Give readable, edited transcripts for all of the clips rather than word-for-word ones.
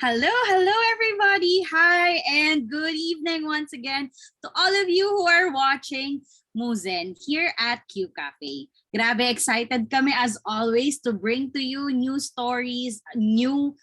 Hello, hello everybody. Hi and good evening once again to all of you who are watching Muzen here at QCafe. Grabe excited kami as always to bring to you new stories, new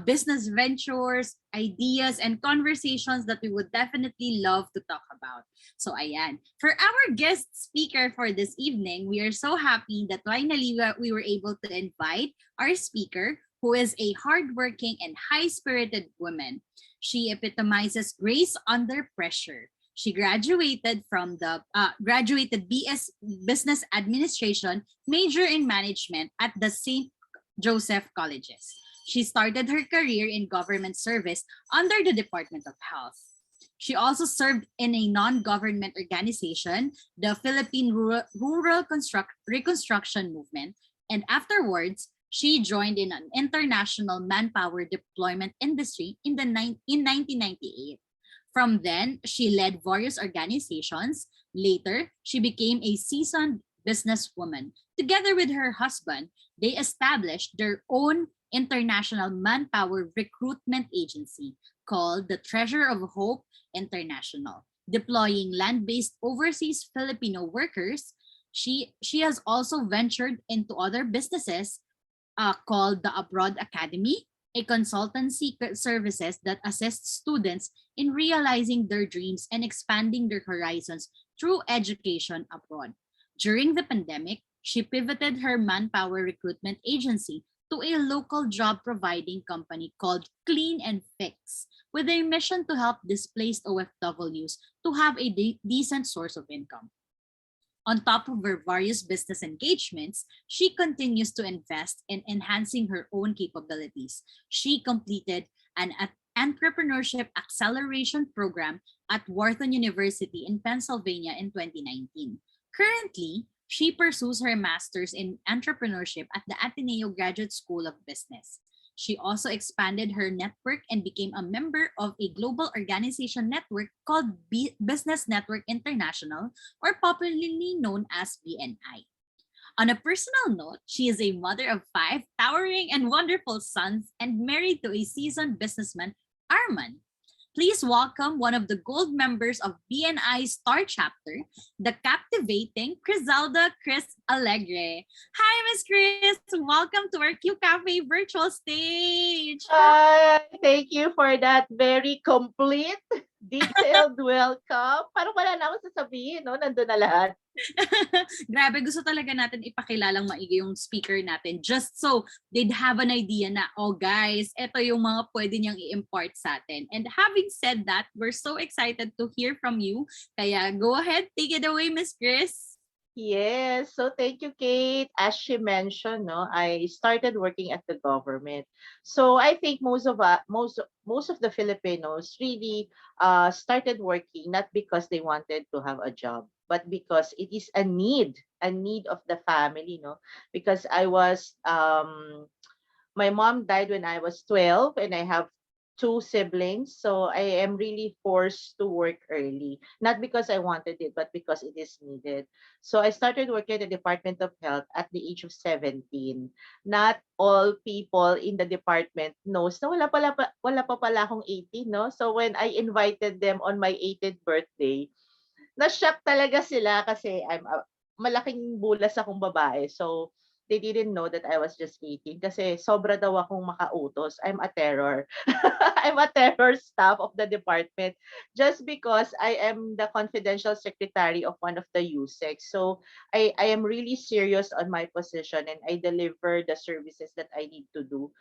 business ventures, ideas, and conversations that we would definitely love to talk about. So ayan, for our guest speaker for this evening, we are so happy that finally we were able to invite our speaker, who is a hardworking and high-spirited woman. She epitomizes grace under pressure. She graduated from the BS Business Administration, major in management at the St. Joseph Colleges. She started her career in government service under the Department of Health. She also served in a non-government organization, the Philippine Rural Reconstruction Movement, and afterwards, she joined in an international manpower deployment industry in 1998. From then, she led various organizations. Later, she became a seasoned businesswoman. Together with her husband, they established their own international manpower recruitment agency called the Treasure of Hope International, deploying land-based overseas Filipino workers. She has also ventured into other businesses called the Abroad Academy, a consultancy services that assists students in realizing their dreams and expanding their horizons through education abroad. During the pandemic, she pivoted her manpower recruitment agency to a local job providing company called Clean and Fix, with a mission to help displaced OFWs to have a decent source of income. On top of her various business engagements, she continues to invest in enhancing her own capabilities. She completed an entrepreneurship acceleration program at Wharton University in Pennsylvania in 2019. Currently, she pursues her master's in entrepreneurship at the Ateneo Graduate School of Business. She also expanded her network and became a member of a global organization network called Business Network International, or popularly known as BNI. On a personal note, she is a mother of 5 towering and wonderful sons and married to a seasoned businessman, Arman. Please welcome one of the gold members of BNI Star Chapter, the captivating Cris Alegre. Hi, Miss Cris! Welcome to our Q Cafe virtual stage! Hi, thank you for that very complete, detailed welcome. Parang wala na akong sasabihin, no? Nandun na lahat. Grabe, gusto talaga natin ipakilalang maigi yung speaker natin just so they'd have an idea na, oh guys, ito yung mga pwede niyang i-impart sa atin. And having said that, we're so excited to hear from you. Kaya go ahead, take it away, Miss Cris. Yes, so thank you, Kate. As she mentioned, no, I started working at the government. So I think most of the Filipinos really started working not because they wanted to have a job, but because it is a need of the family, no. Because my mom died when I was 12 and I have two siblings. So I am really forced to work early. Not because I wanted it, but because it is needed. So I started working at the Department of Health at the age of 17. Not all people in the department knows na wala pa pala akong 18, no? So when I invited them on my 18th birthday, na-shock talaga sila kasi malaking bulas akong babae. So, they didn't know that I was just 18 kasi sobra daw akong makautos. I'm a terror. I'm a terror staff of the department just because I am the confidential secretary of one of the USEC. So, I am really serious on my position and I deliver the services that I need to do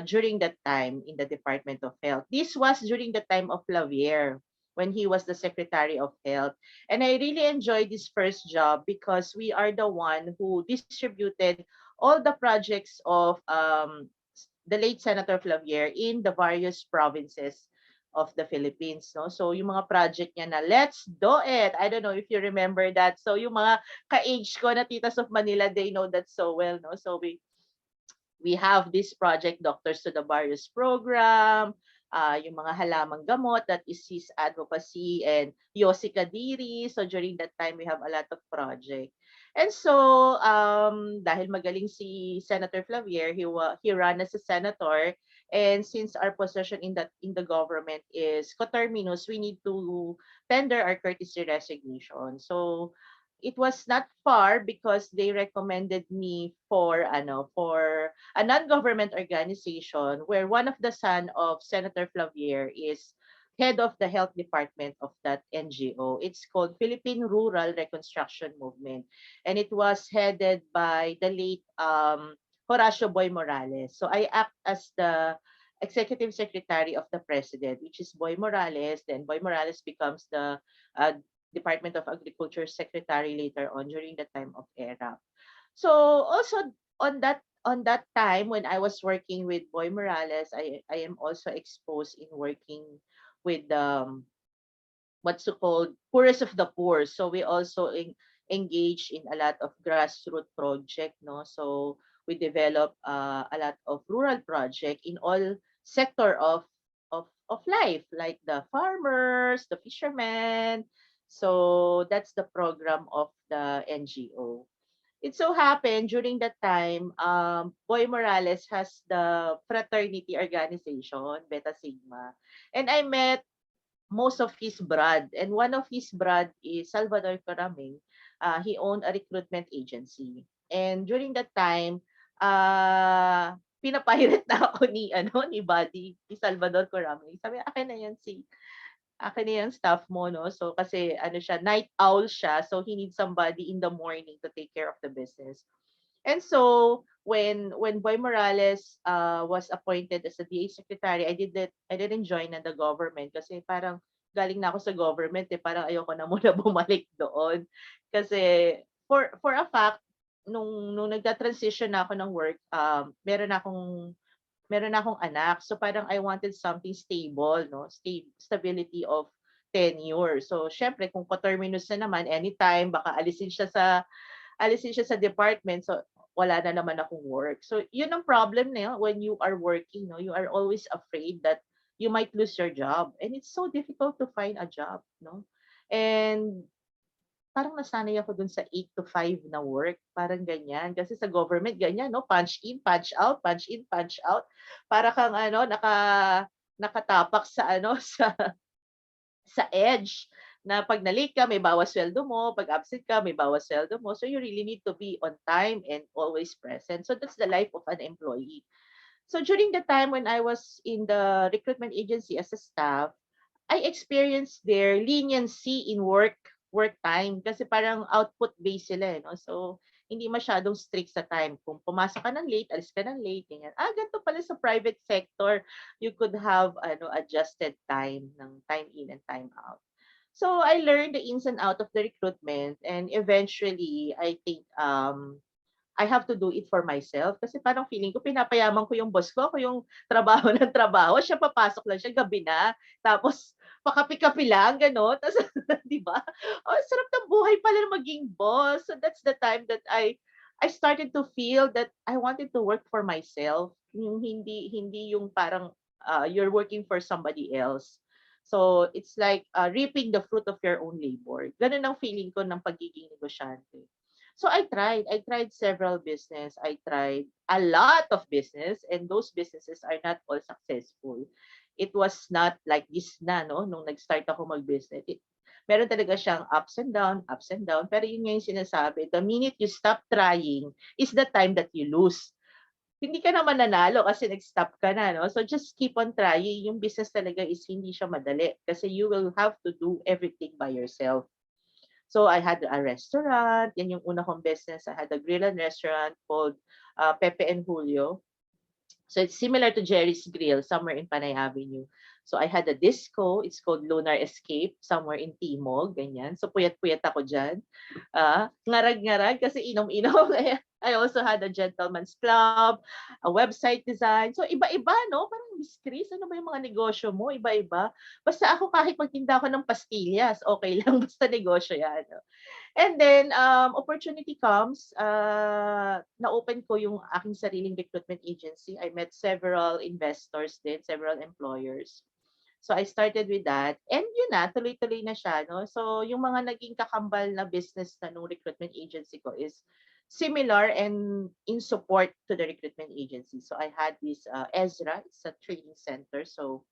during that time in the Department of Health. This was during the time of Lavier when he was the Secretary of Health. And I really enjoyed this first job because we are the one who distributed all the projects of the late Senator Flavier in the various provinces of the Philippines, no? So yung mga project niya na let's do it. I don't know if you remember that. So yung mga ka-age ko na titas of Manila, they know that so well, no? So we have this project Doctors to the Barrios program, yung mga halamang gamot, that is his advocacy, and Yossi Kadiri. So during that time, we have a lot of project. And so, dahil magaling si Senator Flavier, he ran as a senator. And since our position in the government is coterminous, we need to tender our courtesy resignation. So it was not far because they recommended me for a non-government organization where one of the son of Senator Flavier is head of the health department of that NGO. It's called Philippine Rural Reconstruction Movement, and it was headed by the late Horacio Boy Morales. So I act as the executive secretary of the president, which is Boy Morales. Then Boy Morales becomes the uh, Department of Agriculture secretary later on during the time of ERA. So also on that time when I was working with Boy Morales, I am also exposed in working with what's so called poorest of the poor. So we also engage in a lot of grassroots project, no. So we develop a lot of rural project in all sector of life, like the farmers, the fishermen. So that's the program of the NGO. It so happened during that time, Boy Morales has the fraternity organization, Beta Sigma. And I met most of his brad, and one of his brad is Salvador Coraming. He owned a recruitment agency, and during that time, pinapirate na ako ni Buddy, ni Salvador Coraming. Sabi, akin na yan staff mo, no? So kasi siya, night owl siya, so he needs somebody in the morning to take care of the business. And so when Boy Morales was appointed as a DA secretary, I didn't join na the government kasi parang galing na ako sa government, parang ayoko na muna bumalik doon. Kasi for a fact, nung nagta-transition na ako ng work, meron akong anak. So parang I wanted something stable, no? Stability of tenure. So syempre kung coterminous na naman, anytime baka alisin siya sa department. So wala na naman akong work. So, yun ang problem na yun when you are working, no? You are always afraid that you might lose your job. And it's so difficult to find a job, no? And parang nasanay ako dun sa 8 to 5 na work, parang ganyan. Kasi sa government, ganyan, no? Punch in, punch out, punch in, punch out. Para kang ano, nakatapak sa ano, sa edge na 'pag na-late ka may bawas sweldo mo, 'pag absent ka may bawas sweldo mo. So you really need to be on time and always present. So that's the life of an employee. So during the time when I was in the recruitment agency as a staff, I experienced their leniency in work time kasi parang output based sila, eh, 'no. So hindi masyadong strict sa time. Kung pumasok ka ng late, alis ka ng late, ganyan. Ganito pala sa private sector, you could have ano adjusted time ng time in and time out. So I learned the ins and out of the recruitment, and eventually I think I have to do it for myself kasi parang feeling ko pinapayaman ko yung boss ko, ako yung trabaho ng trabaho, siya papasok lang siya gabi na, tapos pakapi-kapi lang gano'n, tapos 'di ba? Oh, sarap ng buhay pala na maging boss. So that's the time that I started to feel that I wanted to work for myself, yung hindi yung parang, you're working for somebody else. So it's like, reaping the fruit of your own labor. Gano'n ang feeling ko ng pagiging negosyante. So I tried several business. I tried a lot of business, and those businesses are not all successful. It was not like this na, no, nung nag-start ako mag-business. Meron talaga siyang ups and down. Pero yun nga yung sinasabi, the minute you stop trying is the time that you lose. Hindi ka naman nanalo kasi nag-stop ka na, no? So just keep on trying. Yung business talaga is hindi siya madali kasi you will have to do everything by yourself. So I had a restaurant, yan yung una kong business. I had a grill and restaurant called Pepe and Julio. So it's similar to Jerry's Grill somewhere in Panay Avenue. So I had a disco, it's called Lunar Escape somewhere in Timog, ganyan. So puyat-puyat ako dyan. Ngarag-ngarag kasi inom-inom. I also had a gentleman's club, a website design. So iba-iba, no? Parang Miss Cris, ano ba yung mga negosyo mo? Iba-iba. Basta ako kahit magtinda ako ng pastillas, okay lang. Basta negosyo yan. No? And then, opportunity comes, na-open ko yung aking sariling recruitment agency. I met several investors din, several employers. So I started with that. And yun na, tuloy-tuloy na siya. No? So yung mga naging kakambal na business na nung recruitment agency ko is similar and in support to the recruitment agency. So I had this Ezra, it's a training center. So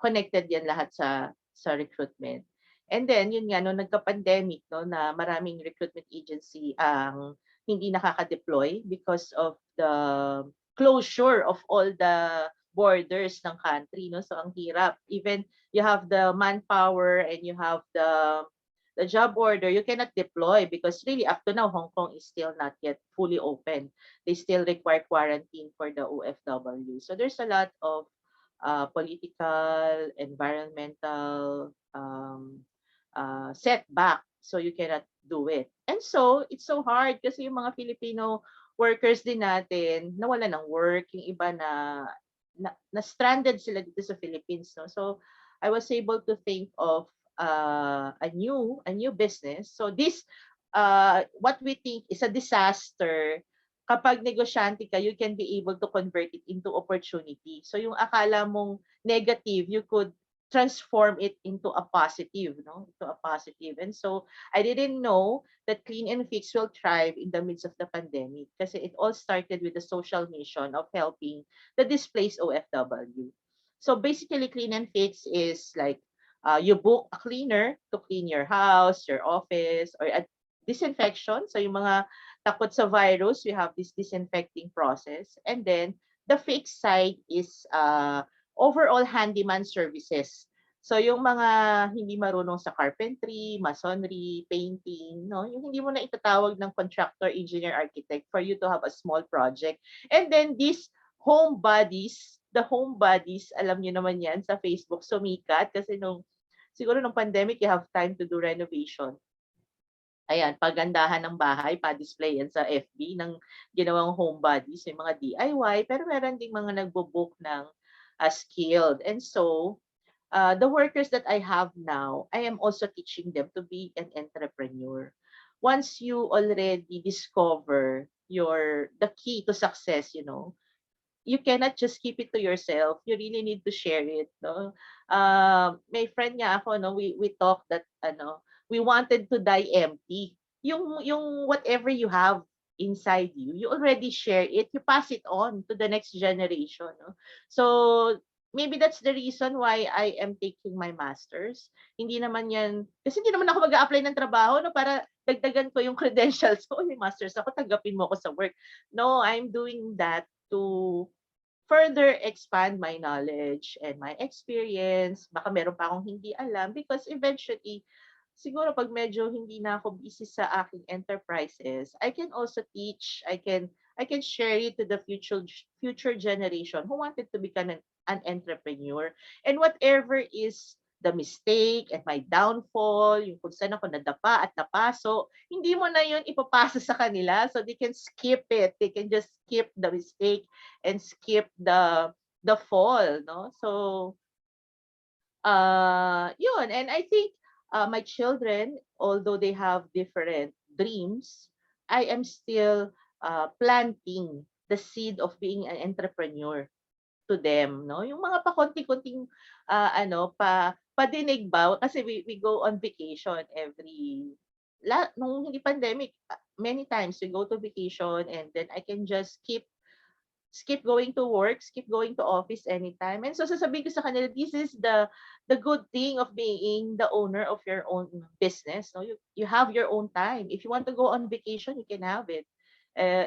connected yan lahat sa recruitment. And then, yun nga, no, nagka-pandemic, no, na maraming recruitment agency ang hindi nakaka-deploy because of the closure of all the borders ng country, no? So, ang hirap. Even you have the manpower and you have the job order, you cannot deploy because really up to now, Hong Kong is still not yet fully open. They still require quarantine for the OFW. So, there's a lot of political, environmental setback. So you cannot do it. And so, it's so hard kasi yung mga Filipino workers din natin, nawala ng work, yung iba na stranded sila dito sa Philippines. No? So, I was able to think of a new business. So this, what we think is a disaster, kapag negosyante ka, you can be able to convert it into opportunity. So yung akala mong negative, you could transform it into a positive, no? Into a positive. And so I didn't know that Clean and Fix will thrive in the midst of the pandemic kasi it all started with the social mission of helping the displaced OFW. So basically, Clean and Fix is like you book a cleaner to clean your house, your office, or a disinfection. So yung mga takot sa virus, we have this disinfecting process. And then the fixed side is overall handyman services. So yung mga hindi marunong sa carpentry, masonry, painting, no, yung hindi mo na itatawag ng contractor, engineer, architect for you to have a small project. And then these the home bodies, alam niyo naman yan sa Facebook, sumikat kasi siguro nung pandemic, you have time to do renovation. Ayan, pagandahan ng bahay, pa-display yan sa FB ng ginawang homebodies, yung mga DIY, pero meron ding mga nagbo-book ng skilled. And so, the workers that I have now, I am also teaching them to be an entrepreneur. once you already discover the key to success, you cannot just keep it to yourself. You really need to share it, no? May friend niya ako, no, we talked that we wanted to die empty. Yung whatever you have inside you, you already share it, you pass it on to the next generation, no? So maybe that's the reason why I am taking my masters. Hindi naman yan, kasi hindi naman ako mag-a-apply ng trabaho, no, para dagdagan ko yung credentials ko. May masters ako, tanggapin mo ako sa work. No, I'm doing that to further expand my knowledge and my experience. Baka meron pa akong hindi alam because eventually, siguro pag medyo hindi na ako busy sa aking enterprises, I can also teach, I can share it to the future generation who wanted to become an entrepreneur. And whatever is the mistake and my downfall, yung kung saan ako nadapa at napaso, hindi mo na yun ipapasa sa kanila so they can skip it. They can just skip the mistake and skip the fall, no? So yun, and I think my children, although they have different dreams, I am still planting the seed of being an entrepreneur to them, no? Yung mga pakonti-konting padinig ba kasi we go on vacation nung hindi pandemic, many times we go to vacation and then I can just skip going to work, skip going to office anytime. And so sasabihin ko sa kanila, this is the good thing of being the owner of your own business. No, you have your own time. If you want to go on vacation, you can have it.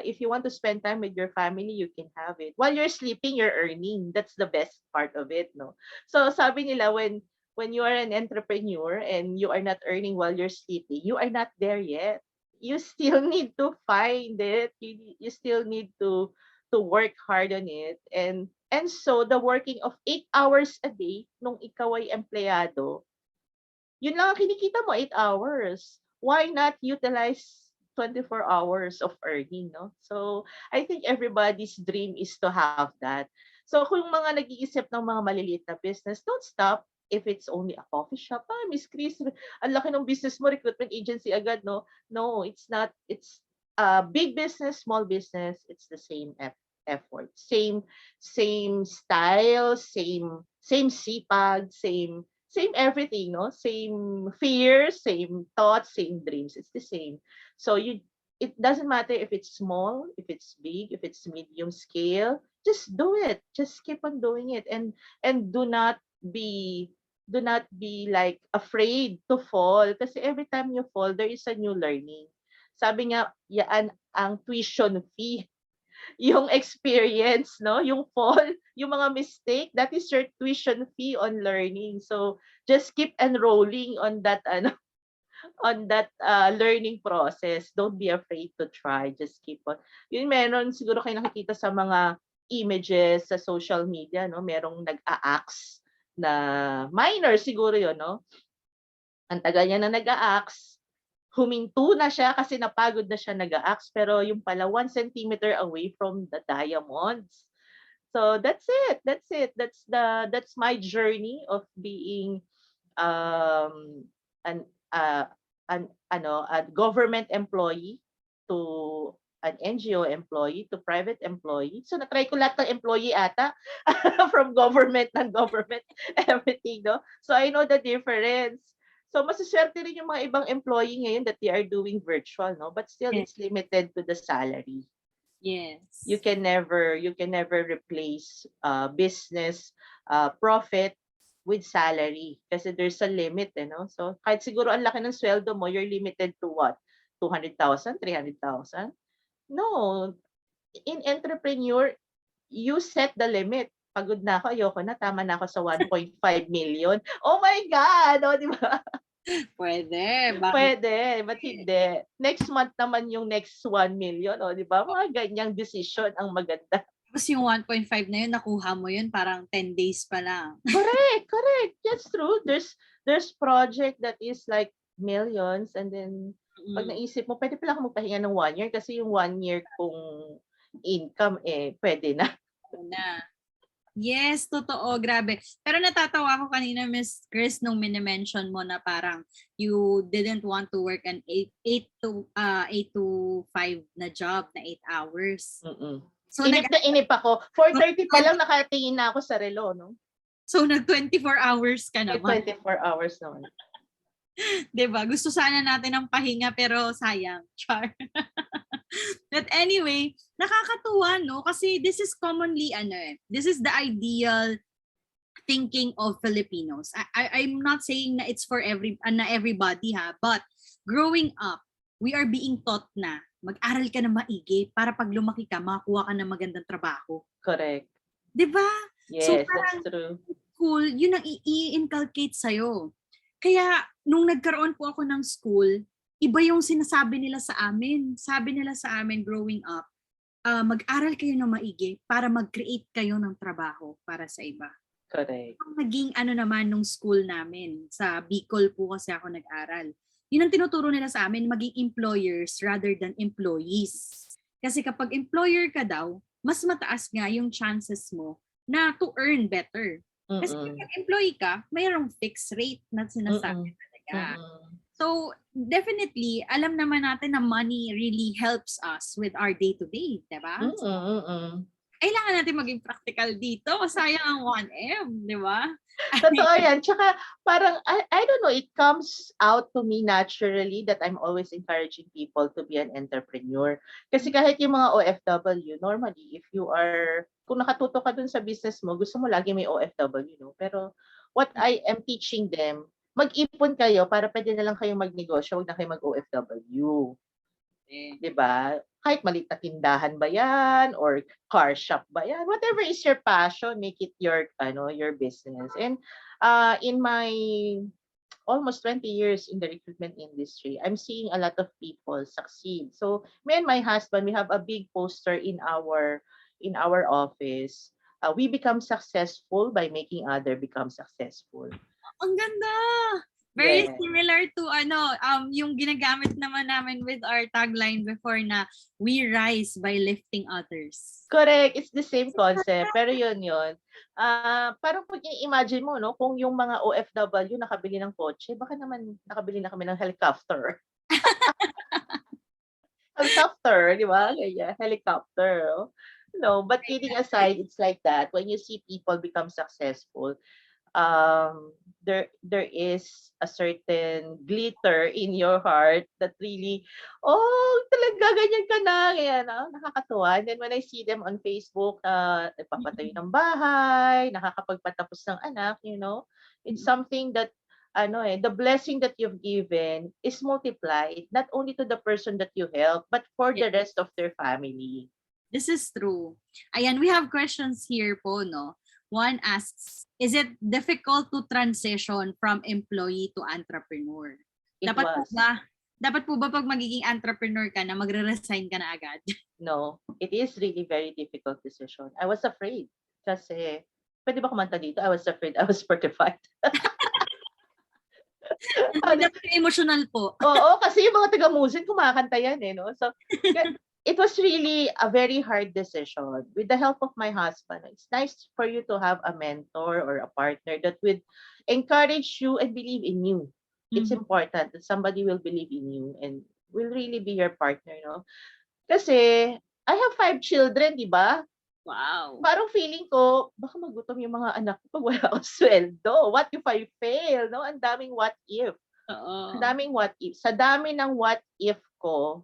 If you want to spend time with your family, you can have it. While you're sleeping, you're earning. That's the best part of it, no? So sabi nila when you are an entrepreneur and you are not earning while you're sleeping, you are not there yet. You still need to find it. You still need to work hard on it. And so the working of 8 hours a day nung ikaw ay empleyado, yun lang ang kinikita mo, 8 hours. Why not utilize 24 hours of earning, no? So I think everybody's dream is to have that. So kung mga nag-iisip ng mga maliliit na business, don't stop if it's only a coffee shop. Miss Cris, ang laki ng business mo, recruitment agency agad, no? No, it's not. It's big business, small business, it's the same effort. Same style, same sipag, same everything, no? Same fears, same thoughts, same dreams. It's the same. So it doesn't matter if it's small, if it's big, if it's medium scale, just do it. Just keep on doing it and do not be like afraid to fall kasi every time you fall there is a new learning. Sabi nga, yaan ang tuition fee, yung experience, no? Yung fall, yung mga mistake, that is your tuition fee on learning. So just keep enrolling on that on that learning process. Don't be afraid to try. Just keep on. Yun meron siguro kayo nakikita sa mga images sa social media, no? Merong nag-a-axe na minor siguro yun, no? Ang tagal niya na nag-a-axe, huminto na siya kasi napagod na siya nag-a-axe pero yung pala 1 centimeter away from the diamonds. So that's it. That's it. That's my journey of being um an a government employee to an NGO employee to private employee. So na-try ko lahat ng employee ata from government, non-government, everything, no? So I know the difference. So masaswerte rin yung mga ibang employee ngayon that they are doing virtual, no? But still Yes. it's limited to the salary. Yes. You can never replace business profit with salary kasi there's a limit, no? So kahit siguro ang laki ng sweldo mo, you're limited to what? 200,000, 300,000? No. In entrepreneur, you set the limit. Pagod na ako, ayoko na, tama na ako sa 1.5 million. Oh my God! O, di ba? Pwede. Bakit? Pwede, but hindi. Next month naman yung next 1 million, o, di ba? Mga ganyang decision ang maganda. Tapos yung 1.5 na yun, nakuha mo yun parang 10 days pa lang. Correct. That's true. There's project that is like millions and then pag naisip mo, pwede pala ako magpahinga ng 1 year kasi yung 1 year kong income, pwede na. Na. Yes, totoo, grabe. Pero natatawa ako kanina, Miss Chris, nung minimension mo na parang you didn't want to work an 8 to 5 na job na 8 hours. Mm. So Inip na inip ako. 4:30 pa lang nakatingin na ako sa relo, no? so nag 24 hours ka May naman. 24 hours naman. 'Di ba? Gusto sana natin ng pahinga pero sayang. Char. But anyway, nakakatuwa no kasi this is commonly this is the ideal thinking of Filipinos. I'm not saying na it's for na everybody ha, but growing up, we are being taught na mag-aral ka na maigi para pag lumaki ka, makakuha ka ng magandang trabaho. Correct. 'Di ba? So Yes, that's parang true. school, yun ang i-inculcate sa'yo. Kaya nung nagkaroon po ako ng school, iba yung sinasabi nila sa amin. Sabi nila sa amin growing up, mag-aral kayo ng maigi para mag-create kayo ng trabaho para sa iba. Correct. Naging naman nung school namin, sa Bicol po kasi ako nag-aral. Yun ang tinuturo nila sa amin, maging employers rather than employees. Kasi kapag employer ka daw, mas mataas nga yung chances mo na to earn better. Kasi kapag employee ka, mayroong fixed rate na sinasabi talaga. So, definitely, alam naman natin na money really helps us with our day-to-day, diba? Kailangan natin maging practical dito. Sayang ang 1M, di ba? Totoo yan. Tsaka parang, I don't know, it comes out to me naturally that I'm always encouraging people to be an entrepreneur. Kasi kahit yung mga OFW, normally, if you are, kung nakatuto ka dun sa business mo, gusto mo lagi may OFW, no? Pero what I am teaching them, mag-ipon kayo para pwede na lang kayong magnegosyo, huwag na kayo mag-OFW. Diba? Kahit maliit na tindahan ba yan or car shop ba yan, whatever is your passion, make it your your business. And in my almost 20 years in the recruitment industry, I'm seeing a lot of people succeed. So me and my husband, we have a big poster in our office. We become successful by making other become successful. Ang ganda! Very Yes. similar to yung ginagamit naman namin with our tagline before na we rise by lifting others. Correct. It's the same concept. Pero yun. Parang pag i-imagine mo, no, kung yung mga OFW nakabili ng kotse, baka naman nakabili na kami ng helicopter. Helicopter, di ba? Ganyan, helicopter. No, but kidding aside, it's like that. When you see people become successful, there is a certain glitter in your heart that really, talaga ganyan ka na, kaya nakakatuwa. And then when I see them on Facebook, nagpapatayo ng bahay, nakakapagpatapos ng anak, it's something that the blessing that you've given is multiplied not only to the person that you help but for the rest of their family. This is true. Ayan, we have questions here po, no? One asks, is it difficult to transition from employee to entrepreneur? Dapat po ba pag magiging entrepreneur ka na magre-resign ka na agad? No, it is really very difficult decision. I was afraid kasi pwede ba kumanta dito? I was afraid I was fortified. Emotional po. Oo, kasi yung mga taga-Musin kumakanta yan no? So, it was really a very hard decision. With the help of my husband, it's nice for you to have a mentor or a partner that would encourage you and believe in you. It's important that somebody will believe in you and will really be your partner, no? Kasi I have 5 children, di ba? Wow. Parang feeling ko, baka magutom yung mga anak ko pag wala akong sweldo. What if I fail? No? Ang daming what if. Ang daming what if. Sa dami ng what if ko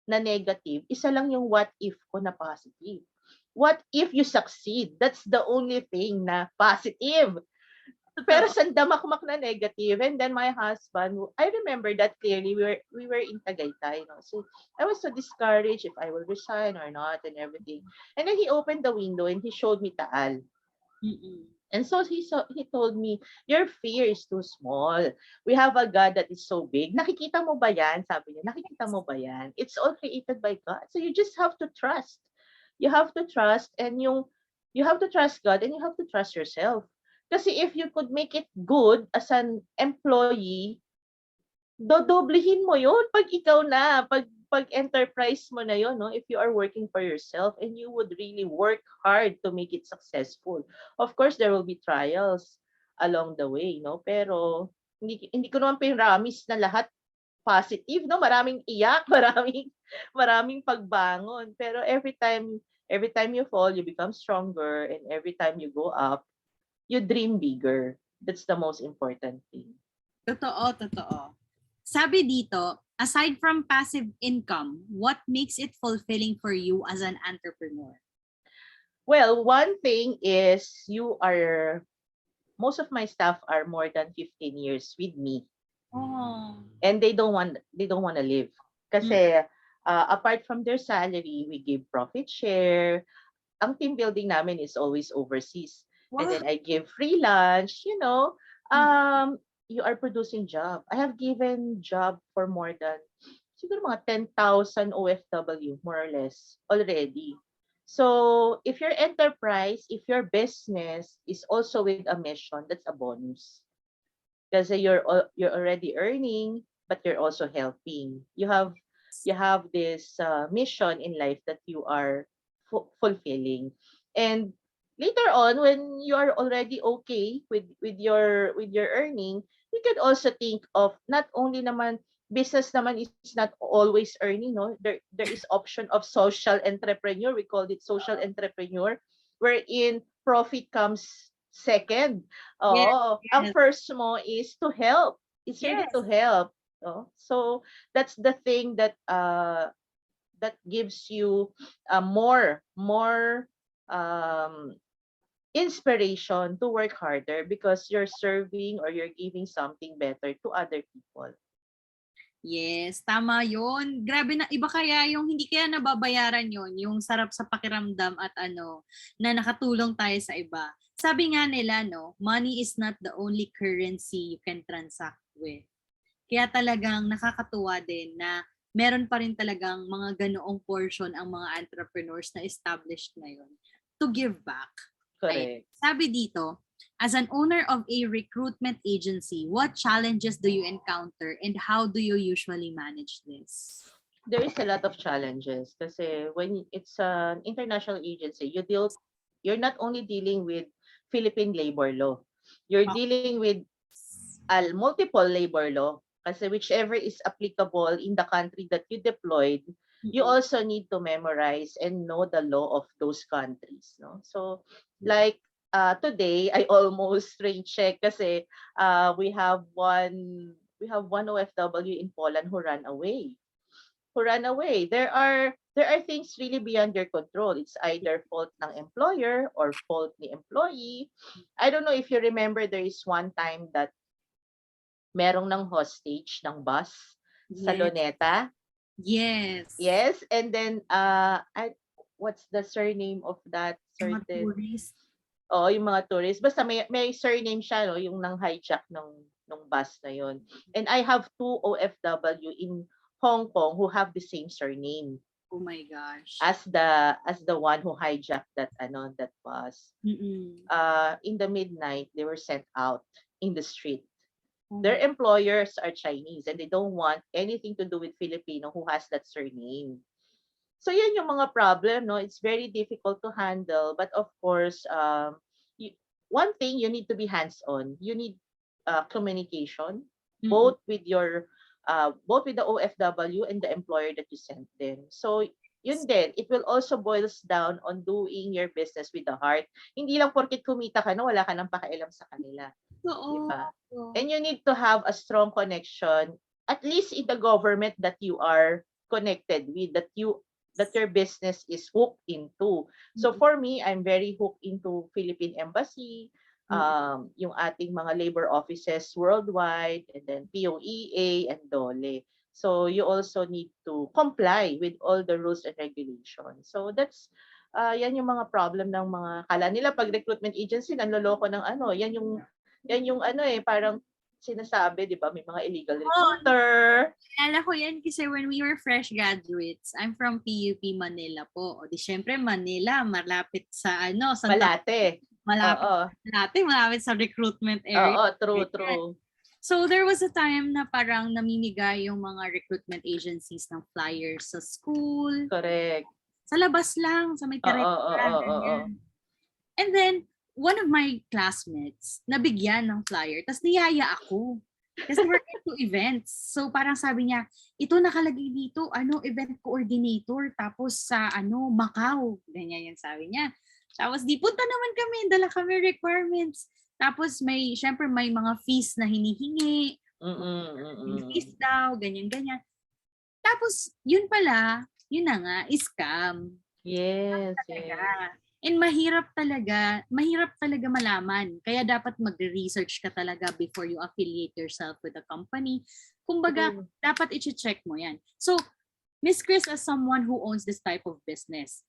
na negative, isa lang yung what if ko na positive. What if you succeed? That's the only thing na positive. Pero sandamakmak na negative. And then my husband, I remember that clearly, we were in Tagaytay. So I was so discouraged if I will resign or not and everything. And then he opened the window and he showed me Taal. And so he told me, your fear is too small. We have a God that is so big. Nakikita mo ba yan? Sabi niya, nakikita mo ba yan? It's all created by God. So you just have to trust. You have to trust and you have to trust God and you have to trust yourself. Kasi if you could make it good as an employee, dodoblehin mo yun pag ikaw na. Pag pag enterprise mo na yon, no, if you are working for yourself and you would really work hard to make it successful. Of course, there will be trials along the way, no? Pero hindi ko naman pinramis na lahat positive, no? Maraming iyak, maraming pagbangon. Pero every time you fall, you become stronger, and every time you go up, you dream bigger. That's the most important thing. Totoo, totoo. Sabi dito, aside from passive income, what makes it fulfilling for you as an entrepreneur? Well, one thing is most of my staff are more than 15 years with me, Oh. and they don't want to leave. Kasi apart from their salary, we give profit share. Ang team building namin is always overseas. And Wow. then I give free lunch, you are producing job. I have given job for more than siguro mga 10,000 OFW, more or less, already. So, if your enterprise, if your business is also with a mission, that's a bonus. Kasi you're already earning, but you're also helping. You have this mission in life that you are fulfilling. And later on, when you are already okay with your earning, you can also think of not only naman business naman is not always earning, no? There is option of social entrepreneur. We called it social entrepreneur, wherein profit comes second. Yes, Oo, ang yes, first mo is to help. It's really to yes. help. No? So that's the thing that gives you more um, inspiration to work harder because you're serving or you're giving something better to other people. Yes, tama yun. Grabe na, iba kaya yung hindi kaya nababayaran yun, yung sarap sa pakiramdam at na nakatulong tayo sa iba. Sabi nga nila, no, money is not the only currency you can transact with. Kaya talagang nakakatuwa din na meron pa rin talagang mga ganoong portion ang mga entrepreneurs na established ngayon to give back. Ay, Correct. sabi dito, as an owner of a recruitment agency, what challenges do you encounter and how do you usually manage this? There is a lot of challenges kasi when it's an international agency, you're not only dealing with Philippine labor law. You're Oh. dealing with multiple labor law kasi whichever is applicable in the country that you deployed, you also need to memorize and know the law of those countries, no? So like today I almost rain check kasi we have one OFW in Poland who ran away. There are things really beyond your control. It's either fault ng employer or fault ni employee. I don't know if you remember, there is one time that merong ng hostage ng bus sa Yes. Luneta. Yes. Yes, and then what's the surname of that Mga certain? tourist. Oh, yung mga tourists. Basta may surname siya, no, yung nang hijack ng bus na yon. And I have two OFW in Hong Kong who have the same surname Oh my gosh. as the one who hijacked that bus. Mm-mm. In the midnight, they were sent out in the street. Oh Their my- employers are Chinese and they don't want anything to do with Filipino who has that surname. So yan yung mga problem, no? It's very difficult to handle, but of course, one thing, you need to be hands-on. You need communication, Mm-mm. both with the OFW and the employer that you sent them. So yun din, it will also boils down on doing your business with the heart. Hindi lang porket kumita ka na, wala ka nang pakialam sa kanila. Di Oo. ba? And you need to have a strong connection, at least in the government that you are connected with, that your business is hooked into. So for me, I'm very hooked into Philippine Embassy, yung ating mga labor offices worldwide, and then POEA and DOLE. So you also need to comply with all the rules and regulations. So that's yan yung mga problem ng mga kala nila pag recruitment agency nanloloko ng yan yung parang sinasabi, 'di ba, may mga illegal recruiter. Alala ko yan kasi when we were fresh graduates, I'm from PUP Manila po. O di syempre Manila, malapit sa Malate. malapit Oo. malapit sa recruitment area. Oo, true. So there was a time na parang namimigay yung mga recruitment agencies ng flyers sa school, Correct. sa labas lang, sa may Oo, karera, oo, oo. ganyan. And then, one of my classmates, nabigyan ng flyer, tapos niyaya ako. Kasi we're into events. So parang sabi niya, ito nakalagay dito, event coordinator, tapos sa Macau. Ganyan yung sabi niya. Tapos di punta naman kami, dala kami requirements. Tapos syempre may mga fees na hinihingi. Fees daw, ganyan-ganyan. Tapos, yun pala, yun na nga, scam. Yes, Talaga. yes. And mahirap talaga malaman. Kaya dapat magre-research ka talaga before you affiliate yourself with a company. Kumbaga, True. dapat i-check mo yan. So, Miss Cris, as someone who owns this type of business,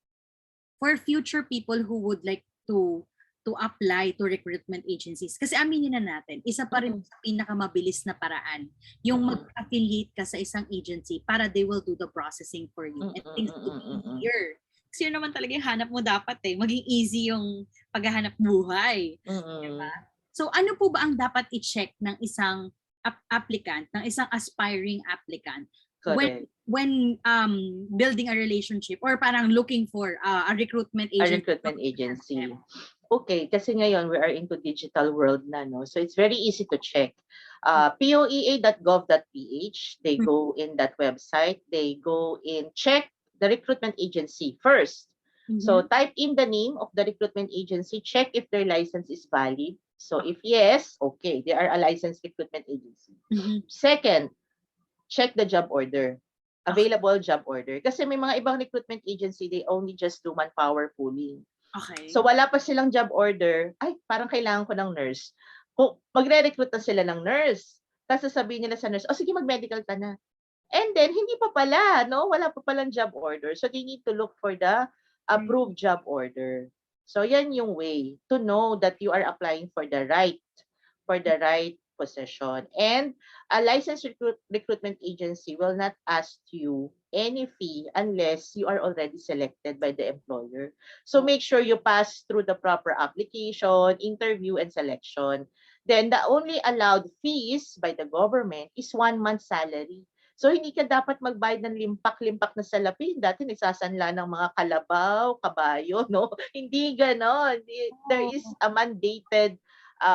for future people who would like to apply to recruitment agencies, kasi aminin na natin, isa pa rin sa pinakamabilis na paraan yung mag-affiliate ka sa isang agency para they will do the processing for you and things will be easier. Kasi yun naman talaga yung hanap mo dapat maging easy yung paghahanap buhay. Diba? So ano po ba ang dapat i-check ng isang applicant, ng isang aspiring applicant when building a relationship or parang looking for a recruitment agency? A recruitment agency. Okay, kasi ngayon we are into digital world na, no? So it's very easy to check. poea.gov.ph, they go in that website, they go in, check the recruitment agency first. So type in the name of the recruitment agency, check if their license is valid. So if yes, okay, they are a licensed recruitment agency. Second, check the job order. Available job order. Kasi may mga ibang recruitment agency, they only just do manpower pooling. Okay. So wala pa silang job order, ay parang kailangan ko ng nurse. Kung magre-recruit na sila ng nurse, tapos sasabihin nila sa nurse, sige mag-medical ka na. And then hindi pa pala, no? Wala pa palang job order. So they need to look for the approved job order. So yan yung way to know that you are applying for the right position. And a licensed recruitment agency will not ask you any fee unless you are already selected by the employer. So make sure you pass through the proper application, interview, and selection. Then the only allowed fees by the government is 1 month's salary. So hindi ka dapat magbayad ng limpak-limpak na salapi. Dati nagsasanla ng mga kalabaw, kabayo, no? Hindi ganon. There is a mandated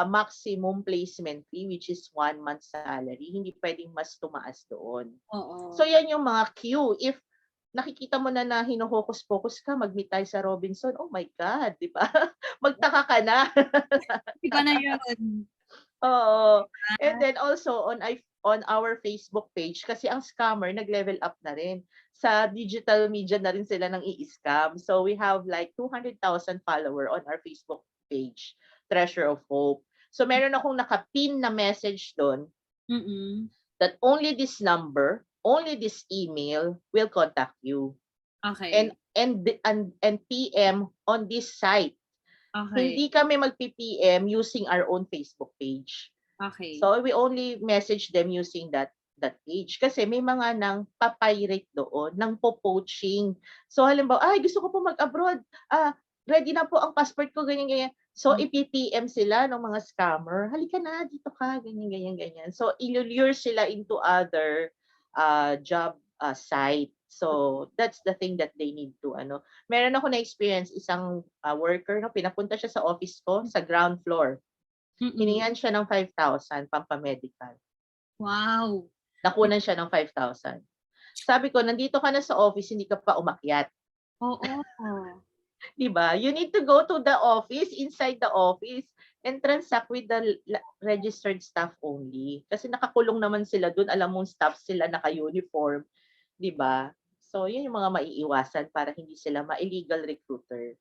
maximum placement fee, which is 1 month's salary. Hindi pwedeng mas tumaas doon. So yan yung mga cue. If nakikita mo na hinuhokus-pokus ka, mag-meet tayo sa Robinson, oh my God, di ba? Magtaka ka na. Iba na yun. Oo. And then also on our Facebook page, kasi ang scammer nag-level up na rin. Sa digital media na rin sila ng i-scam. So we have like 200,000 follower on our Facebook page, Treasure of Hope. So meron akong nakapin na message doon that only this number, only this email will contact you. Okay. And PM on this site. Okay. Hindi kami mag-PM using our own Facebook page. Okay. So we only message them using that page. Kasi may mga nang papirate doon, nang po-poaching. So halimbawa, gusto ko po mag-abroad. Ready na po ang passport ko, ganyan-ganyan. So ipi-PM sila ng mga scammer. Halika na, dito ka, ganyan-ganyan. So ilulure sila into other job site. So that's the thing that they need to Meron ako na experience isang worker pinapunta siya sa office ko sa ground floor. Hiningan siya ng 5,000 pampamedical. Wow. Nakunan siya ng 5,000. Sabi ko, nandito ka na sa office, hindi ka pa umakyat. Oo. 'Di ba? You need to go to the office, inside the office, and transact with the registered staff only. Kasi nakakulong naman sila doon, alam mong staff sila, naka-uniform, 'di ba? So, yun yung mga maiiwasan para hindi sila ma-illegal recruiter.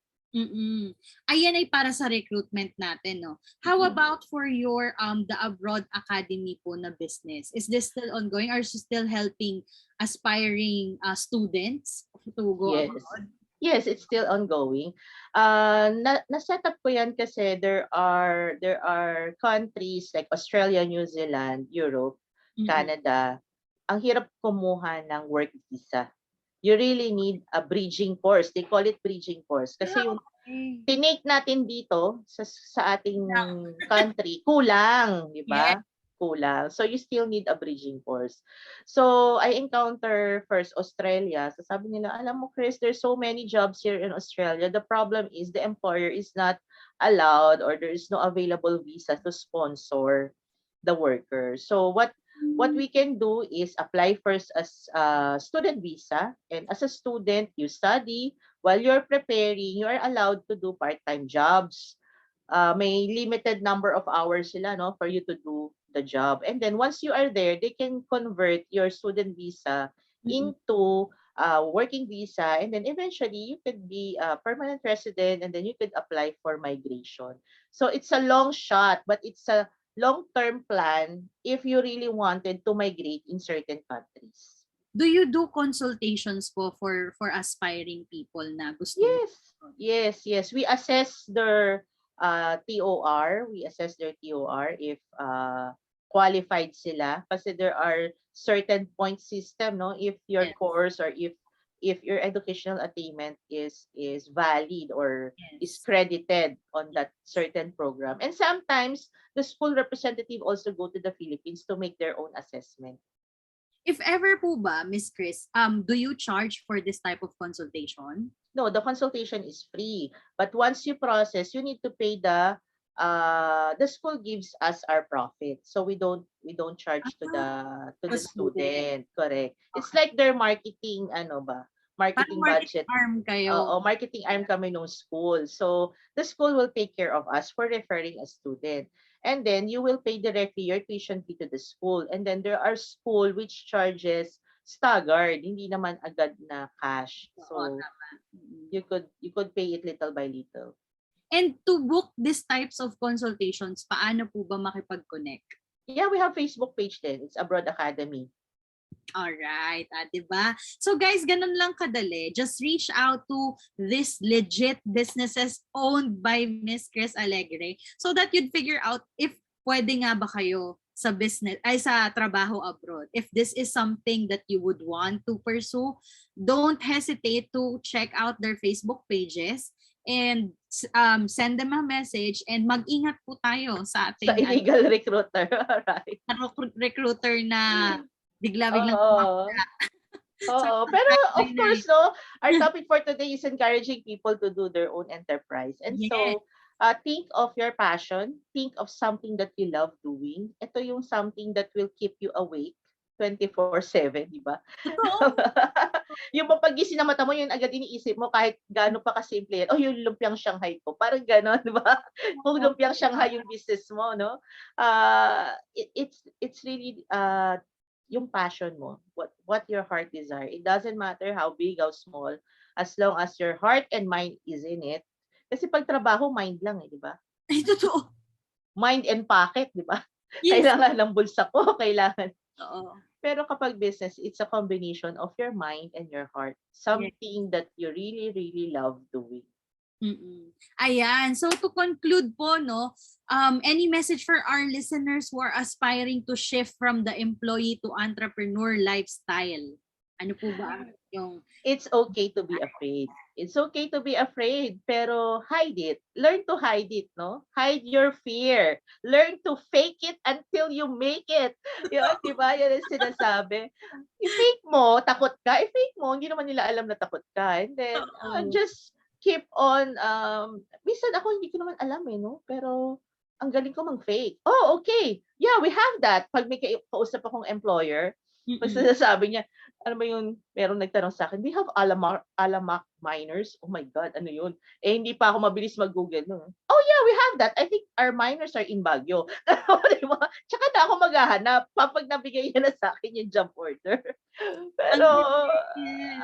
Ayan ay para sa recruitment natin, no? How about for your the Abroad Academy po na business? Is this still ongoing? Are you still helping aspiring students to go abroad? Yes, it's still ongoing. Na-set up ko yan kasi there are countries like Australia, New Zealand, Europe, Canada. Ang hirap kumuha ng work visa. You really need a bridging course. They call it bridging course. Kasi yung tinake natin dito sa ating country, kulang, di ba? Yeah. kulang. So you still need a bridging course. So I encounter first Australia. So sabi nila, alam mo Chris, there's so many jobs here in Australia. The problem is the employer is not allowed or there is no available visa to sponsor the worker. So what we can do is apply first as a student visa, and as a student you study while you're preparing, you are allowed to do part-time jobs. May limited number of hours sila, no, for you to do the job. And then once you are there, they can convert your student visa Mm-mm. into working visa, and then eventually you could be a permanent resident, and then you could apply for migration. So it's a long shot, but it's a long-term plan if you really wanted to migrate in certain countries. Do you do consultations po for aspiring people na gusto? Yes, yes, yes. We assess their TOR. We assess their TOR if qualified sila. Kasi there are certain point system, no? If your Yes, course or if your educational attainment is valid or is yes. credited on that certain program. And sometimes the school representative also go to the Philippines to make their own assessment. If ever po ba, Miss Chris, do you charge for this type of consultation? No, the consultation is free. But once you process, you need to pay the school gives us our profit. So we don't charge to Ah, the a student. student. Correct. It's Okay. like their marketing ano ba? Parang Marketing marketing budget. arm kayo. Marketing arm kami ng school. So the school will take care of us for referring a student. And then you will pay directly your tuition fee to the school. And then there are school which charges staggered, hindi naman agad na cash. Oo, So tama. Mm. you could pay it little by little. And to book these types of consultations, paano po ba makipag-connect? Yeah, we have Facebook page then. It's Abroad Academy. Alright, 'di ba? So guys, ganun lang kadali. Just reach out to this legit businesses owned by Miss Cris Alegre so that you'd figure out if pwede nga ba kayo sa business ay sa trabaho abroad. If this is something that you would want to pursue, don't hesitate to check out their Facebook pages and send them a message, and mag-ingat po tayo sa Sa ating illegal recruiter. Right. recruiter na bigla-biglang Oo. so, Oo. Pero of na rin. course, no, our topic for today is encouraging people to do their own enterprise. And Yes. so, think of your passion. Think of something that you love doing. Ito yung something that will keep you awake 24/7, di ba? Totoo. Yung mapagising na mata mo, yun agad iniisip mo kahit gaano pa kasimple yan. Oh, yung lumpiang Shanghai ko. Parang gano'n, di ba? Kung lumpiang Shanghai yung business mo, no? It's really yung passion mo, what your heart desire. It doesn't matter how big, how small, as long as your heart and mind is in it. Kasi pag trabaho, mind lang eh, di ba? Ay, totoo. Mind and pocket, di ba? Yes. Kailangan ng bulsa ko, kailangan. Oo. Pero kapag business, it's a combination of your mind and your heart. Yes. Something that you really, really love doing. Mm-mm. Ayan. So to conclude po, no, any message for our listeners who are aspiring to shift from the employee to entrepreneur lifestyle? Ano po ba yung... It's okay to be afraid. It's okay to be afraid, pero hide it. Learn to hide it, no? Hide your fear. Learn to fake it until you make it. Yun, di ba? Yan ang sinasabi. I-fake mo, takot ka. I-fake mo, hindi naman nila alam na takot ka. And then, Oo. just keep on, minsan ako hindi ko naman alam eh, no? Pero, ang galing ko mag-fake. Oh, okay. Yeah, we have that. Pag may kausap akong employer, pag Mm-mm. sinasabi niya, ano ba yung, merong nagtanong sa akin, we have alamak miners? Oh my God, ano yun? Eh, hindi pa ako mabilis mag-Google. No? Oh yeah, we have that. I think our miners are in Baguio. Diba? Tsaka na ako maghahanap. Kapag nabigay niya na sa akin yung job order. Ang Pero, yes.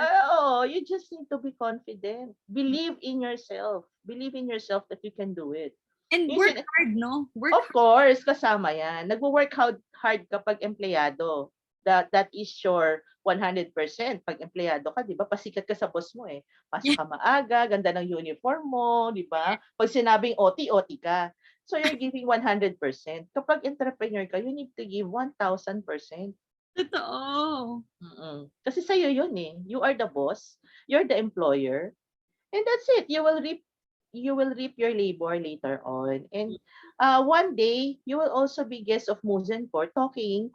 you just need to be confident. Believe in yourself. Believe in yourself that you can do it. And work Minsan, hard, no? Work of course, kasama yan. Nagwo-work hard kapag empleyado. That is your 100%. Pag empleyado ka, 'di ba? Pasikat ka sa boss mo eh. Pasok hard. ka maaga, ganda ng uniform mo, 'di ba? Pag sinabing OT, OT ka. So you're giving 100%. Kapag entrepreneur ka, you need to give 1,000%. Totoo. Kasi sa'yo yun eh. You are the boss, you're the employer, and that's it. You will reap you will reap your labor later on. And one day, you will also be guest of Muzencore talking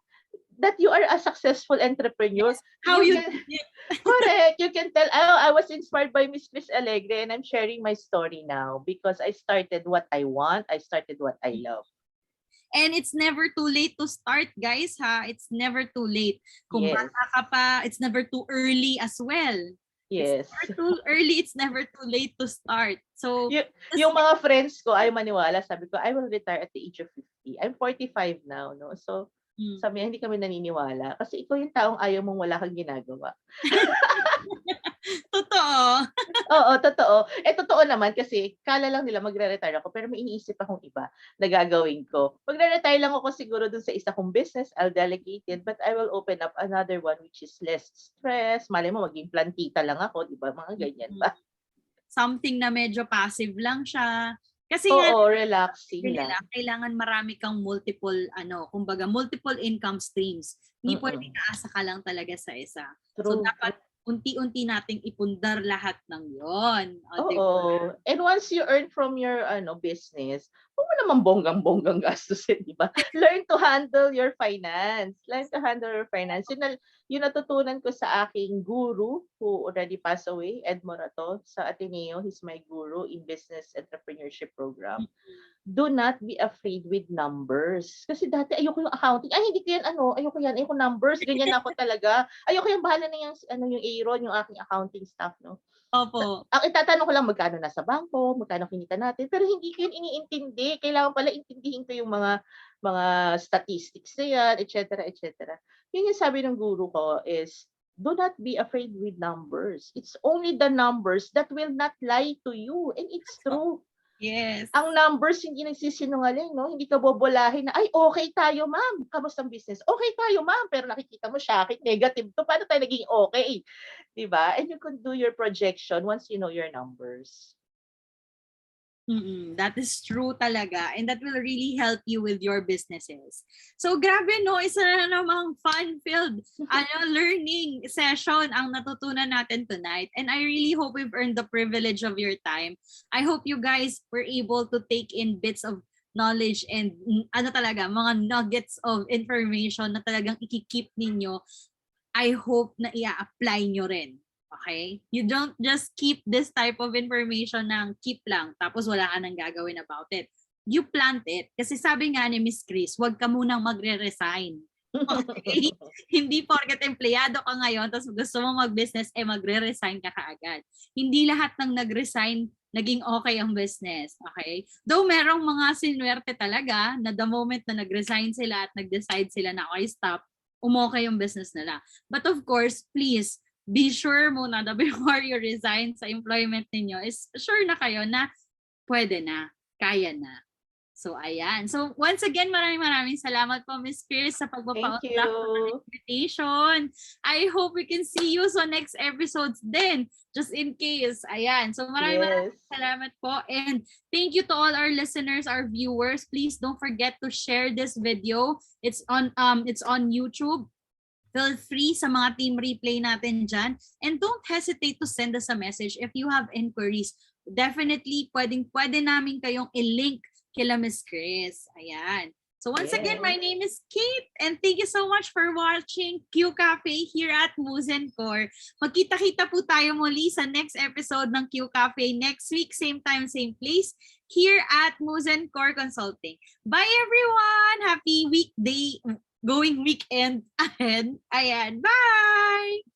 that you are a successful entrepreneur. Yes. How You you can, did it. correct, you can tell, oh, I was inspired by Miss Cris Alegre and I'm sharing my story now because I started what I want. I started what I love. And it's never too late to start, guys, ha? It's never too late. Kung Yes, bata ka pa, it's never too early as well. It's yes. never too early, it's never too late to start. So, just Yung mga friends ko ay maniwala, sabi ko, I will retire at the age of 50. I'm 45 now, no? So, mm. sabi niya, hindi kami naniniwala. Kasi ikaw yung taong ayaw mong wala kang ginagawa. Totoo. Oo, totoo. Totoo naman kasi kala lang nila magre-retire ako pero may iniisip akong iba na gagawin ko. Magre-retire lang ako siguro dun sa isa kong business, I'll delegate it, but I will open up another one which is less stress. Malay mo, maging plantita lang ako, di ba? Mga ganyan Mm. ba? Something na medyo passive lang siya. Kasi nga, Oo, relaxing sabi lang. nila, kailangan marami kang multiple, kumbaga, multiple income streams. Hindi pwede Mm-mm. kaasa ka lang talaga sa isa. So, True. dapat unti-unti nating ipundar lahat ng yon. O, di ba? Oo. And once you earn from your business, huwag mo naman bonggang-bonggang gastusin, di ba? Learn to handle your finance. Learn to handle your finance. Yun natutunan ko sa aking guru who already passed away, Ed Morato, sa Ateneo. He's my guru in business entrepreneurship program. Do not be afraid with numbers. Kasi dati ayoko yung accounting. Ay, hindi ko yan ayoko yan. Ayoko numbers. Ganyan ako talaga. Ayoko yung bahala na yung, yung Aaron, yung aking accounting staff, no? Opo. Ang itatanong ko lang magkano nasa bangko, magkano kinita natin, pero hindi ko yun iniintindi. Kailangan pala intindihin ko yung mga statistics na yan, etc., etc. Yun yung sabi ng guru ko is, do not be afraid with numbers. It's only the numbers that will not lie to you. And it's true. Yes. Ang numbers hindi nagsisinungaling, no? Hindi ka bobolahin na, ay, okay tayo, ma'am. Kamusta ang business? Okay tayo, ma'am. Pero nakikita mo, shakit, negative to. Paano tayo naging okay? Diba? And you can do your projection once you know your numbers. That is true talaga, and that will really help you with your businesses. So grabe no, isa na namang fun-filled learning session ang natutunan natin tonight, and I really hope we've earned the privilege of your time. I hope you guys were able to take in bits of knowledge and talaga, mga nuggets of information na talagang ikikeep ninyo. I hope na i-apply nyo rin. Okay? You don't just keep this type of information ng keep lang tapos wala ka nang gagawin about it. You plant it. Kasi sabi nga ni Miss Cris, huwag ka munang magre-resign. Okay? Hindi porket empleyado ka ngayon tapos gusto mo mag-business, magre-resign ka kaagad. Hindi lahat ng nag-resign naging okay ang business. Okay? Though merong mga sinwerte talaga na the moment na nag-resign sila at nag-decide sila na okay, stop, umokay yung business nila. But of course, please, be sure muna na before you resign sa employment ninyo is sure na kayo na pwede na, kaya na. So, ayan. So, once again, maraming salamat po, Miss Cris, sa Thank pagpapaunlak ng you. invitation. I hope we can see you sa next episodes din, just in case. Ayan. So, maraming salamat po. And thank you to all our listeners, our viewers. Please don't forget to share this video. It's on YouTube. Feel free sa mga team replay natin dyan. And don't hesitate to send us a message if you have inquiries. Definitely, pwede namin kayong i-link kila Miss Cris. Ayan. So once again, my name is Kate and thank you so much for watching QCafe here at Muzencore. Magkita-kita po tayo muli sa next episode ng QCafe next week, same time, same place, here at Muzencore Consulting. Bye everyone! Happy weekday! Going weekend ahead. Ayan. Bye!